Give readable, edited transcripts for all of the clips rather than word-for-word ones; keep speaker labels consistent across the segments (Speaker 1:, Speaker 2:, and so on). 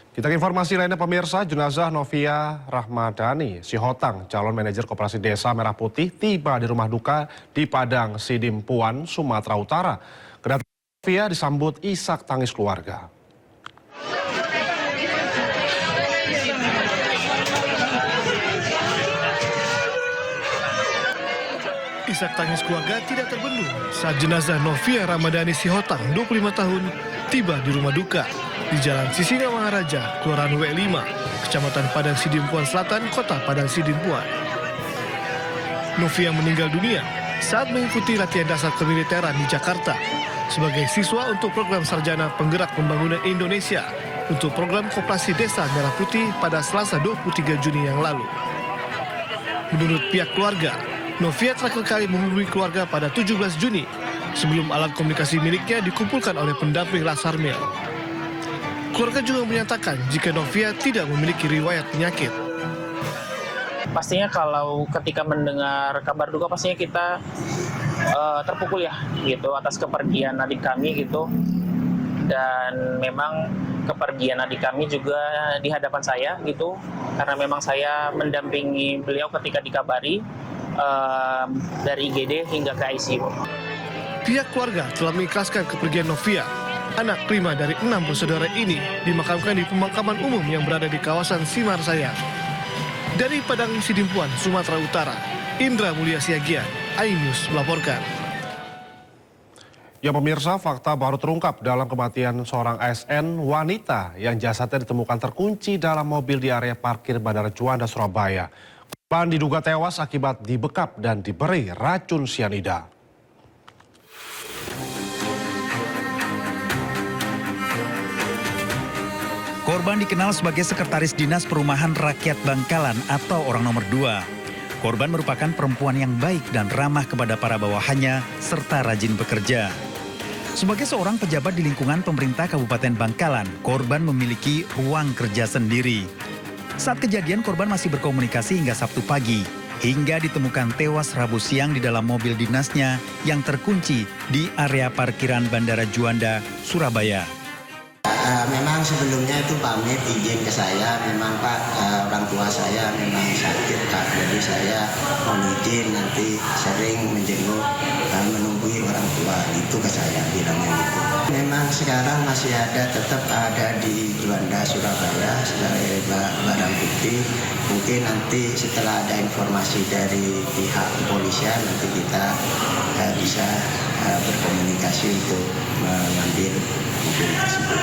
Speaker 1: Kita ke informasi lainnya pemirsa, jenazah Novia Rahmadani Sihotang, calon manajer Koperasi Desa Merah Putih, tiba di rumah duka di Padang Sidimpuan, Sumatera Utara. Kedatangan Novia disambut isak tangis keluarga.
Speaker 2: Isak tangis keluarga tidak terbendung saat jenazah Novia Rahmadani Sihotang, 25 tahun, tiba di rumah duka di Jalan Sisingamangaraja, Kelurahan W5, Kecamatan Padang Sidimpuan Selatan, Kota Padang Sidimpuan. Novia meninggal dunia saat mengikuti latihan dasar kemiliteran di Jakarta sebagai siswa untuk program Sarjana Penggerak Pembangunan Indonesia untuk program Koperasi Desa Merah Putih pada Selasa 23 Juni yang lalu. Menurut pihak keluarga, Novia terakhir kali menghubungi keluarga pada 17 Juni sebelum alat komunikasi miliknya dikumpulkan oleh pendamping Lasarmil. Keluarga juga menyatakan jika Novia tidak memiliki riwayat penyakit.
Speaker 3: Pastinya kalau ketika mendengar kabar duka pastinya kita terpukul ya gitu atas kepergian adik kami gitu. Dan memang kepergian adik kami juga di hadapan saya gitu karena memang saya mendampingi beliau ketika dikabari dari IGD hingga ke ICU.
Speaker 2: Pihak keluarga telah mengikhlaskan kepergian Novia. Anak prima dari 6 bersaudara ini dimakamkan di pemakaman umum yang berada di kawasan Simarsaya. Dari Padang Sidimpuan, Sumatera Utara, Indra Mulia Siagian, iNews melaporkan.
Speaker 1: Ya pemirsa, fakta baru terungkap dalam kematian seorang ASN wanita yang jasadnya ditemukan terkunci dalam mobil di area parkir Bandara Juanda, Surabaya. Korban diduga tewas akibat dibekap dan diberi racun sianida.
Speaker 4: Korban dikenal sebagai Sekretaris Dinas Perumahan Rakyat Bangkalan atau orang nomor 2. Korban merupakan perempuan yang baik dan ramah kepada para bawahannya serta rajin bekerja. Sebagai seorang pejabat di lingkungan pemerintah Kabupaten Bangkalan, korban memiliki ruang kerja sendiri. Saat kejadian, korban masih berkomunikasi hingga Sabtu pagi, hingga ditemukan tewas Rabu siang di dalam mobil dinasnya yang terkunci di area parkiran Bandara Juanda, Surabaya.
Speaker 5: Memang sebelumnya itu pamit izin ke saya, memang Pak orang tua saya memang sakit Pak, jadi saya mohon izin nanti sering menjenguk menunggui orang tua, itu ke saya bilangnya gitu. Memang sekarang masih ada, tetap ada di Juanda Surabaya sebagai barang bukti. Mungkin nanti setelah ada informasi dari pihak kepolisian nanti kita bisa berkomunikasi untuk mengambil mobil tersebut.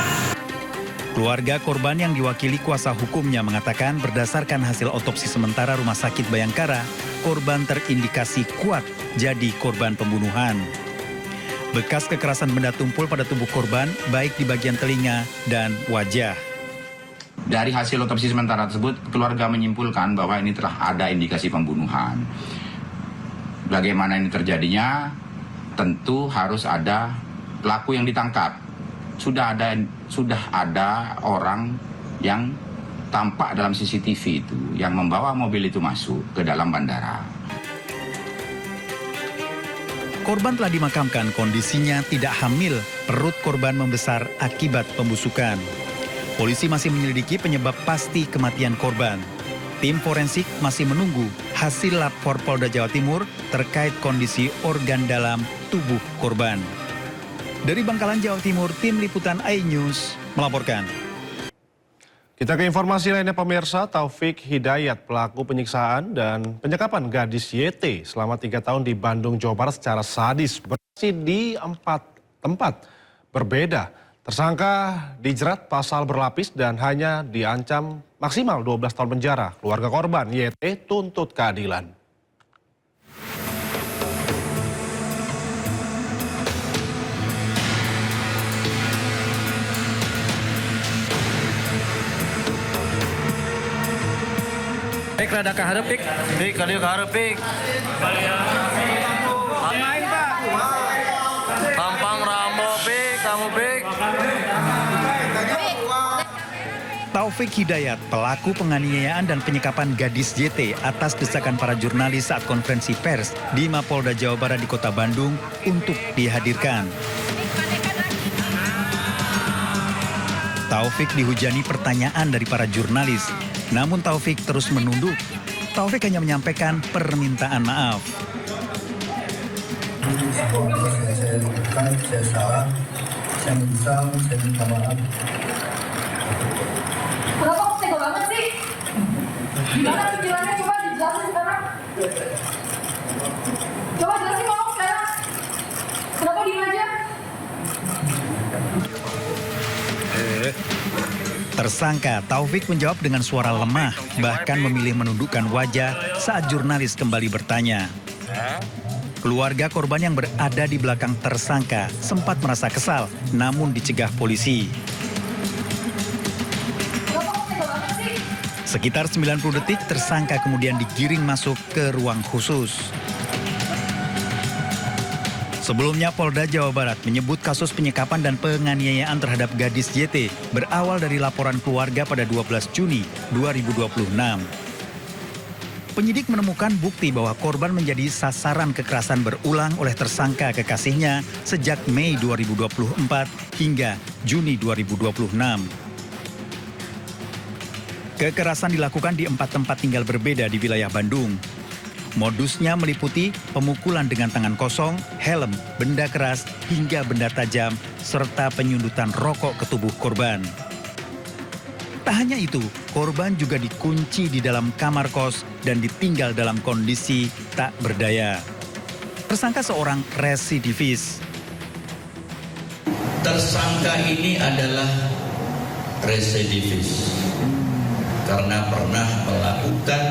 Speaker 4: Keluarga korban yang diwakili kuasa hukumnya mengatakan berdasarkan hasil otopsi sementara Rumah Sakit Bayangkara, korban terindikasi kuat jadi korban pembunuhan. Bekas kekerasan benda tumpul pada tubuh korban, baik di bagian telinga dan wajah.
Speaker 6: Dari hasil otopsi sementara tersebut, keluarga menyimpulkan bahwa ini telah ada indikasi pembunuhan. Bagaimana ini terjadinya? Tentu harus ada pelaku yang ditangkap. Sudah ada orang yang tampak dalam CCTV itu yang membawa mobil itu masuk ke dalam bandara.
Speaker 4: Korban telah dimakamkan, kondisinya tidak hamil, perut korban membesar akibat pembusukan. Polisi masih menyelidiki penyebab pasti kematian korban. Tim forensik masih menunggu hasil lab Polda Jawa Timur terkait kondisi organ dalam tubuh korban. Dari Bangkalan, Jawa Timur, Tim Liputan iNews melaporkan.
Speaker 1: Kita ke informasi lainnya pemirsa, Taufik Hidayat, pelaku penyiksaan dan penyekapan gadis YT selama 3 tahun di Bandung, Jawa Barat secara sadis beraksi di 4 tempat berbeda. Tersangka dijerat pasal berlapis dan hanya diancam maksimal 12 tahun penjara. Keluarga korban YT tuntut keadilan.
Speaker 7: Pik, rada kaharep, Pik. Pik, kali kaharep, Pik. Main, Pak. Tampang Rambo, Pik. Kamu, Pik.
Speaker 4: Taufik Hidayat, pelaku penganiayaan dan penyekapan gadis YT atas desakan para jurnalis saat konferensi pers di Mapolda Jawa Barat di Kota Bandung untuk dihadirkan. Taufik dihujani pertanyaan dari para jurnalis, namun Taufik terus menunduk. Taufik hanya menyampaikan permintaan maaf.
Speaker 8: Saya salah, saya menyesal, saya minta maaf.
Speaker 9: Kenapa kok tega banget sih? Gimana pikirannya? Coba dijelasin sekarang. Coba jelasin ngomong sekarang. Kenapa diem aja?
Speaker 4: Tersangka Taufik menjawab dengan suara lemah, bahkan memilih menundukkan wajah saat jurnalis kembali bertanya. Keluarga korban yang berada di belakang tersangka sempat merasa kesal, namun dicegah polisi. Sekitar 90 detik, tersangka kemudian digiring masuk ke ruang khusus. Sebelumnya, Polda Jawa Barat menyebut kasus penyekapan dan penganiayaan terhadap gadis YT berawal dari laporan keluarga pada 12 Juni 2026. Penyidik menemukan bukti bahwa korban menjadi sasaran kekerasan berulang oleh tersangka kekasihnya sejak Mei 2024 hingga Juni 2026. Kekerasan dilakukan di 4 tempat tinggal berbeda di wilayah Bandung. Modusnya meliputi pemukulan dengan tangan kosong, helm, benda keras, hingga benda tajam, serta penyundutan rokok ke tubuh korban. Tak hanya itu, korban juga dikunci di dalam kamar kos dan ditinggal dalam kondisi tak berdaya. Tersangka seorang residivis.
Speaker 10: Tersangka ini adalah residivis karena pernah melakukan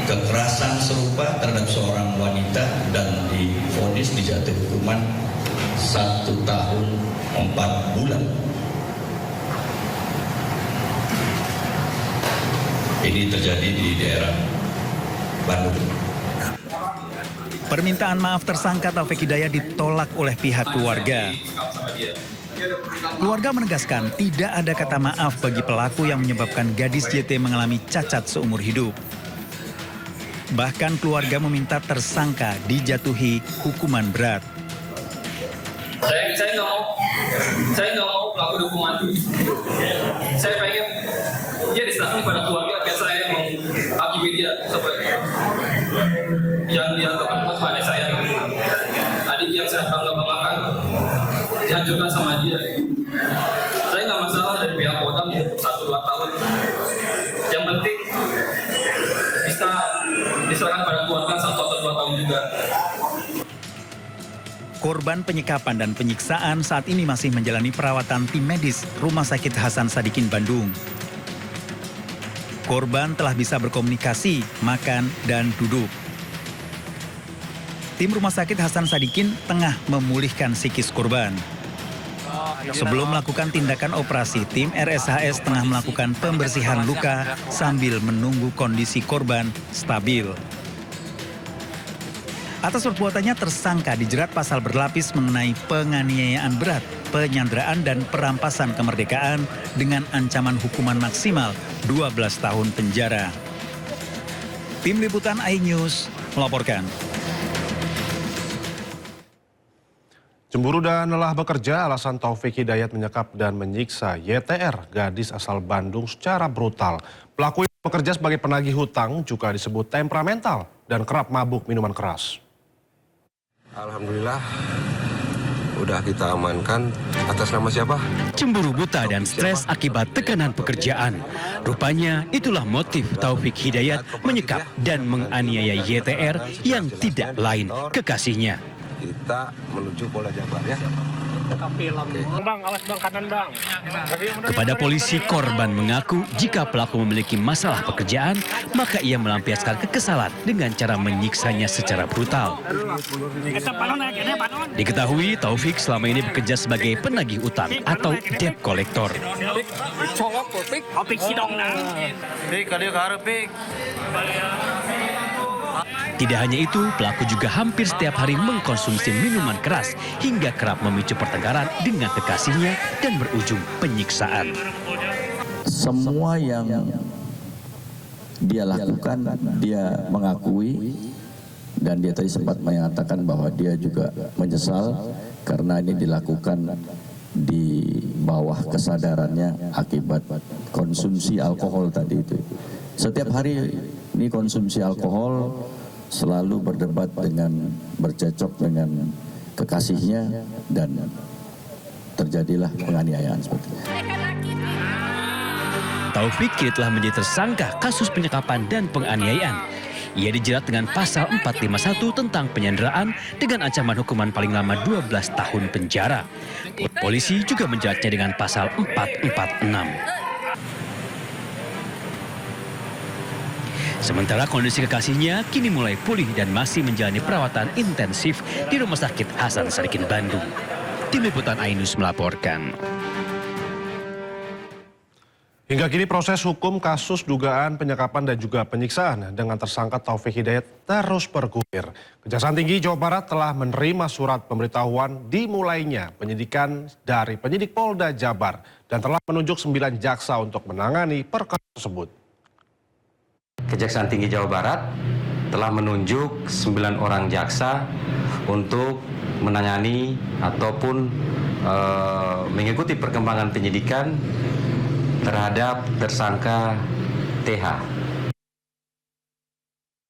Speaker 10: kekerasan serupa terhadap seorang wanita dan divonis dijatuhi hukuman 1 tahun 4 bulan. Ini terjadi di daerah Bandung.
Speaker 4: Permintaan maaf tersangka Taufik Hidayat ditolak oleh pihak keluarga. Keluarga menegaskan tidak ada kata maaf bagi pelaku yang menyebabkan gadis YT mengalami cacat seumur hidup. Bahkan keluarga meminta tersangka dijatuhi hukuman berat.
Speaker 11: Saya nggak mau pelaku dihukum mati. Saya pengen dia diserahkan pada keluarga biar saya menghakimi dia sebagai yang dia lakukan kepada adik saya. Adik yang saya bangga-banggakan dihancurkan sama dia. Saya nggak masalah dari pihak Polda 1-2 tahun. Yang penting bisa diserahkan pada keluarga 1 atau 2 tahun juga.
Speaker 4: Korban penyekapan dan penyiksaan saat ini masih menjalani perawatan tim medis Rumah Sakit Hasan Sadikin Bandung. Korban telah bisa berkomunikasi, makan, dan duduk. Tim Rumah Sakit Hasan Sadikin tengah memulihkan psikis korban. Sebelum melakukan tindakan operasi, tim RSHS tengah melakukan pembersihan luka sambil menunggu kondisi korban stabil. Atas perbuatannya, tersangka dijerat pasal berlapis mengenai penganiayaan berat, penyanderaan, dan perampasan kemerdekaan dengan ancaman hukuman maksimal 12 tahun penjara. Tim Liputan iNews melaporkan.
Speaker 1: Cemburu dan lelah bekerja, alasan Taufik Hidayat menyekap dan menyiksa YTR, gadis asal Bandung, secara brutal. Pelaku yang bekerja sebagai penagih hutang juga disebut temperamental dan kerap mabuk minuman keras.
Speaker 12: Alhamdulillah, udah kita amankan. Atas nama siapa?
Speaker 13: Cemburu buta dan stres akibat tekanan pekerjaan. Rupanya itulah motif Taufik Hidayat menyekap dan menganiaya YTR yang tidak lain kekasihnya.
Speaker 12: Kita menuju Polda Jabar ya.
Speaker 11: Bang, awas bang, kanan bang.
Speaker 13: Kepada polisi, korban mengaku jika pelaku memiliki masalah pekerjaan, maka ia melampiaskan kekesalan dengan cara menyiksanya secara brutal. Diketahui Taufik selama ini bekerja sebagai penagih utang atau debt collector. Tidak hanya itu, pelaku juga hampir setiap hari mengkonsumsi minuman keras hingga kerap memicu pertengkaran dengan kekasihnya dan berujung penyiksaan.
Speaker 10: Semua yang dia lakukan, dia mengakui, dan dia tadi sempat mengatakan bahwa dia juga menyesal karena ini dilakukan di bawah kesadarannya akibat konsumsi alkohol tadi itu. Setiap hari ini konsumsi alkohol, selalu berdebat dengan bercecok dengan kekasihnya dan terjadilah penganiayaan seperti itu.
Speaker 13: Taufik kini telah menjadi tersangka kasus penyekapan dan penganiayaan. Ia dijerat dengan pasal 451 tentang penyanderaan dengan ancaman hukuman paling lama 12 tahun penjara. Polisi juga menjeratnya dengan pasal 446. Sementara kondisi kekasihnya kini mulai pulih dan masih menjalani perawatan intensif di Rumah Sakit Hasan Sadikin Bandung. Tim Liputan Ainus melaporkan.
Speaker 1: Hingga kini proses hukum kasus dugaan penyekapan dan juga penyiksaan dengan tersangka Taufik Hidayat terus bergulir. Kejaksaan Tinggi Jawa Barat telah menerima surat pemberitahuan dimulainya penyidikan dari penyidik Polda Jabar dan telah menunjuk 9 jaksa untuk menangani perkara tersebut.
Speaker 14: Kejaksaan Tinggi Jawa Barat telah menunjuk 9 orang jaksa untuk menangani ataupun mengikuti perkembangan penyidikan terhadap tersangka TH.